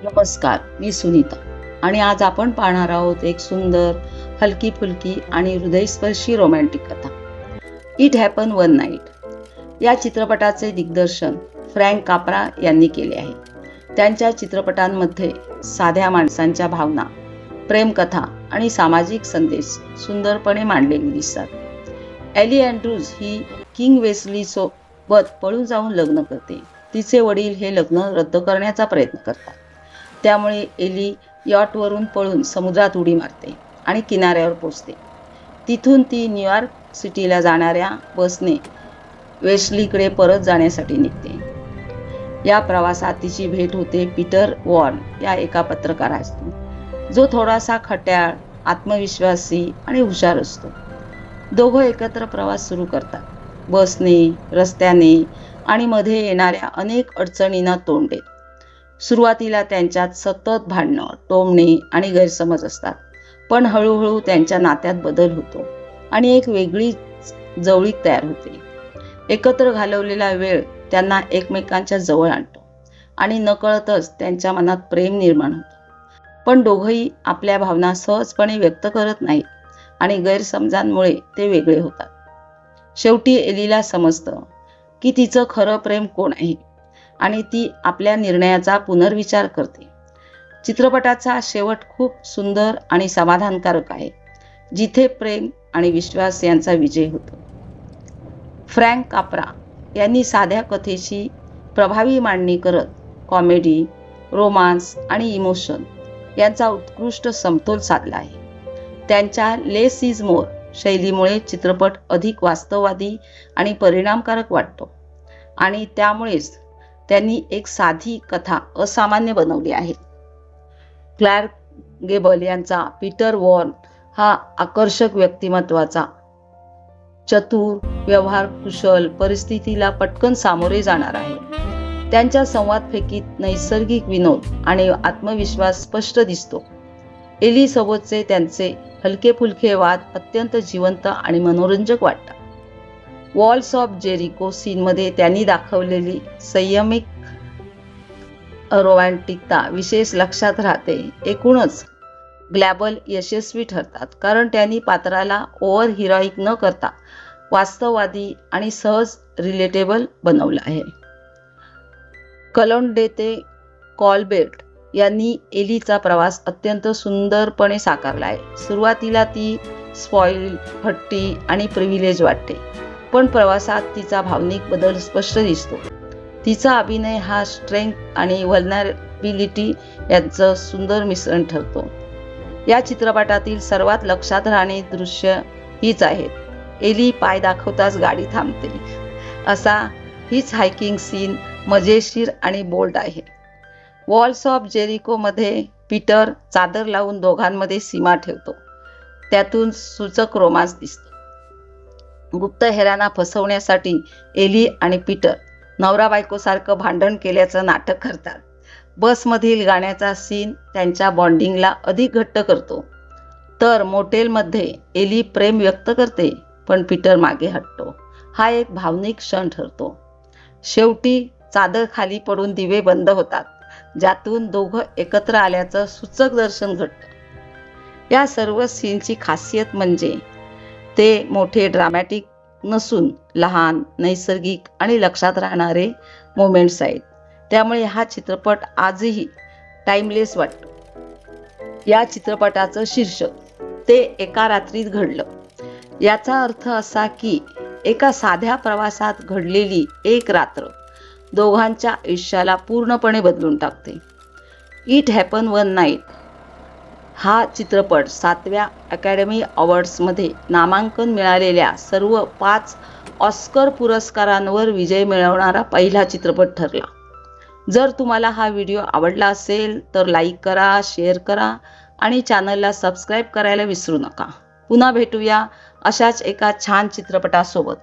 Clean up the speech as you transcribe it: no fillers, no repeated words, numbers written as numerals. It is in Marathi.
नमस्कार, मी सुनीता आणि आज आपण पाहणार आहोत एक सुंदर, हलकी फुलकी आणि हृदयस्पर्शी रोमॅन्टिक कथा. It happen one night. या चित्रपटाचे दिग्दर्शन फ्रँक काप्रा यांनी केले आहे. त्यांच्या चित्रपटांमध्ये साध्या माणसांच्या भावना, प्रेमकथा आणि सामाजिक संदेश सुंदरपणे मांडलेले दिसतात. एली अँड्रूज ही किंग वेस्ली सोबत पळून जाऊन लग्न करते. तिचे वडील हे लग्न रद्द करण्याचा प्रयत्न करतात. त्यामुळे एली यॉटवरून पळून समुद्रात उडी मारते आणि किनाऱ्यावर पोहोचते. तिथून ती न्यूयॉर्क सिटीला जाणाऱ्या बसने वेस्लीकडे परत जाण्यासाठी निघते. या प्रवासात तिची भेट होते पीटर वॉर्न या एका पत्रकाराशी, जो थोडासा खट्याळ, आत्मविश्वासी आणि हुशार असतो. दोघं एकत्र प्रवास सुरू करतात. बसने, रस्त्याने आणि मध्ये येणाऱ्या अनेक अडचणींना तोंड देत. सुरुवातीला त्यांच्यात सतत भांडणं, टोमणे आणि गैरसमज असतात, पण हळूहळू त्यांच्या नात्यात बदल होतो आणि एक वेगळी जवळीक तयार होते. एकत्र घालवलेला वेळ त्यांना एकमेकांच्या जवळ आणतो आणि नकळतच त्यांच्या मनात प्रेम निर्माण होतं. पण दोघंही आपल्या भावना सहजपणे व्यक्त करत नाहीत आणि गैरसमजांमुळे ते वेगळे होतात. शेवटी एलीला समजतं की तिचं खरं प्रेम कोण आहे आणि ती आपल्या निर्णयाचा पुनर्विचार करते. चित्रपटाचा शेवट खूप सुंदर आणि समाधानकारक आहे, जिथे प्रेम आणि विश्वास यांचा विजय होतो. फ्रँक काप्रा यांनी साध्या कथेची प्रभावी मांडणी करत कॉमेडी, रोमांस आणि इमोशन यांचा उत्कृष्ट समतोल साधला आहे. त्यांच्या लेस इज मोर शैलीमुळे चित्रपट अधिक वास्तववादी आणि परिणामकारक वाटतो आणि त्यामुळेच त्यांनी एक साधी कथा असामान्य बनवली आहे. क्लार्क गेबल यांचा पीटर वॉर्न हा आकर्षक व्यक्तिमत्वाचा, चतुर, व्यवहार कुशल, परिस्थितीला पटकन सामोरे जाणार आहे. त्यांच्या संवादफेकीत नैसर्गिक विनोद आणि आत्मविश्वास स्पष्ट दिसतो. एली सोबतचे त्यांचे हलके फुलके वाद अत्यंत जिवंत आणि मनोरंजक वाटतात. वॉल्स ऑफ जेरिको सीनमध्ये त्यांनी दाखवलेली संयमिक रोमॅन्टिकता विशेष लक्षात राहते. एकूणच ग्लॅबल यशस्वी ठरतात कारण त्यांनी पात्राला ओव्हर हिरोईक न करता वास्तववादी आणि सहज रिलेटेबल बनवलं आहे. कलोंडे ते कॉलबर्ट यांनी एलीचा प्रवास अत्यंत सुंदरपणे साकारला आहे. सुरुवातीला ती स्पॉइल, हट्टी आणि प्रिव्हिलेज वाटते, पण प्रवासात तिचा भावनिक बदल स्पष्ट दिसतो. तिचा अभिनय हा स्ट्रेंथ आणि व्हल्नरेबिलिटी यांचं सुंदर मिश्रण ठरतो. या चित्रपटातील सर्वात लक्षात राहणारी दृश्य हीच आहेत. एली पाय दाखवताच गाडी थांबते असा हीच हायकिंग सीन मजेशीर आणि बोल्ड आहे. वॉल्स ऑफ जेरिकोमध्ये पीटर चादर लावून दोघांमध्ये सीमा ठेवतो. त्यातून सूचक रोमांस दिसतो. गुप्तहेरांना फसवण्यासाठी एली आणि पीटर नवरा बायकोसारखं भांडण केल्याचं नाटक करतात. बसमधील गाण्याचा सीन त्यांच्या बॉन्डिंगला अधिक घट्ट करतो. तर मोटेलमध्ये एली प्रेम व्यक्त करते, पण पीटर मागे हटतो. हा एक भावनिक क्षण ठरतो. शेवटी चादर खाली पडून दिवे बंद होतात, ज्यातून दोघं एकत्र आल्याचं सूचक दर्शन घडतं. या सर्व सीनची खासियत म्हणजे ते मोठे ड्रामॅटिक नसून लहान, नैसर्गिक आणि लक्षात राहणारे मोमेंट्स आहेत. त्यामुळे हा चित्रपट आजही टाइमलेस वाटतो. या चित्रपटाचं शीर्षक ते एका रात्रीत घडलं. याचा अर्थ असा की एका साध्या प्रवासात घडलेली एक रात्र दोघांच्या आयुष्याला पूर्णपणे बदलून टाकते. इट हॅपन वन नाईट हा चित्रपट 7व्या अकॅडमी अवॉर्ड्समध्ये नामांकन मिळालेल्या सर्व 5 ऑस्कर पुरस्कारांवर विजय मिळवणारा पहिला चित्रपट ठरला. जर तुम्हाला हा व्हिडिओ आवडला असेल तर लाईक करा, शेअर करा आणि चॅनलला सबस्क्राईब करायला विसरू नका. पुन्हा भेटूया अशाच एका छान चित्रपटासोबत.